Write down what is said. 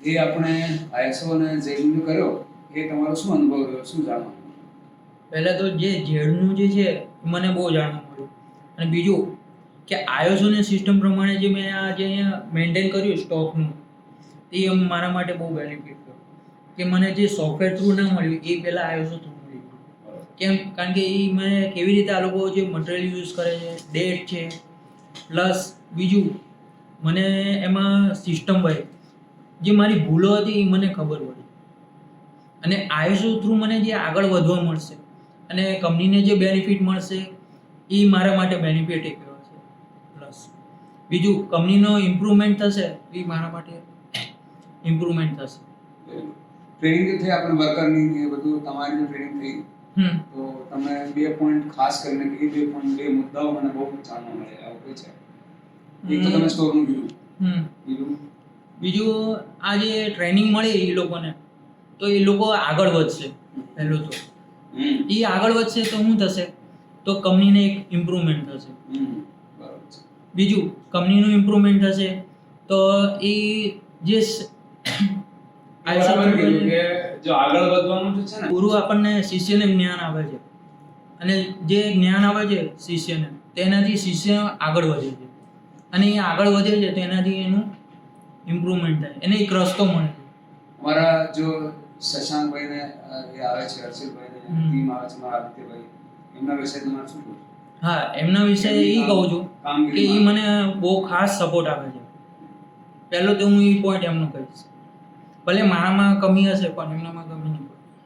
એ આપણે આઈએસઓ અને જેઈનો કર્યો એ તમારો શું અનુભવ રહ્યો, શું જાણવા મળ્યું? પહેલાં તો જે ઝેડનું જે છે મને બહુ જાણવા મળ્યું. અને બીજું કે આઈએસઓની સિસ્ટમ પ્રમાણે જે મેં આ જે અહીંયા મેન્ટેન કર્યું સ્ટોકનું, એ મારા માટે બહુ બેનિફિટ થયો. કે મને જે સોફ્ટવેર થ્રુ ના મળ્યું એ પહેલાં આઈએસઓ થ્રુ મળ્યું. કેમ? કારણ કે એ મને કેવી રીતે આ લોકો જે મટીરિયલ યુઝ કરે છે, ડેટ છે, પ્લસ બીજું મને એમાં સિસ્ટમ હોય જે મારી ભૂલો હતી એ મને ખબર પડી. અને આઈએસઓ થ્રુ મને જે આગળ વધવા મળશે અને કંપનીને જે બેનિફિટ મળશે એ મારા માટે બેનિફિટ એક એવો છે. પ્લસ બીજું કંપનીનો ઇમ્પ્રુવમેન્ટ થશે એ મારા માટે ઇમ્પ્રુવમેન્ટ થશે. ટ્રેનિંગ થઈ આપણે વર્કરની એ બધું તમારી ટ્રેનિંગ થઈ, તો તમે 2 પોઈન્ટ ખાસ કરીને કે 2 પોઈન્ટ 2 મુદ્દાઓ મને બહુ જાણવા મળ્યા. આવું કઈ છે? એક તો તમે સ્ટોરનું કીધું, બીજું આ જે ટ્રેનિંગ મળી એ લોકોને, તો એ લોકો આગળ વધશે. પહેલું તો એ આગળ વધશે તો શું થશે? તો કંપનીને એક ઇમ્પ્રુવમેન્ટ થશે. બરાબર છે. બીજું કંપનીનું ઇમ્પ્રુવમેન્ટ થશે તો એ જે બરાબર કીધું કે જો આગળ વધવાનું છે ને, ગુરુ આપણને શિષ્યને જ્ઞાન આપે છે અને જે જ્ઞાન આપે છે શિષ્યને તેનાથી શિષ્ય આગળ વધે છે અને એ આગળ વધે છે તેનાથી એનું ઇમ્પ્રુવમેન્ટ થાય, એને એક રસ્તો મળે છે. અમારા જો શશાંકભાઈને એ આવે છે, હર્ષિલભાઈને ટીમ આવે છે, મારા આદિત્યભાઈ, એમના વિશે તમારે શું કહું? હા, એમના વિશે એ કહું છું કે એ મને બહુ ખાસ સપોર્ટ આપે છે. પહેલો તો હું એ પોઈન્ટ એમનો કહીશ. ભલે મારામાં કમી હશે પણ એમનામાં કમી નહીં.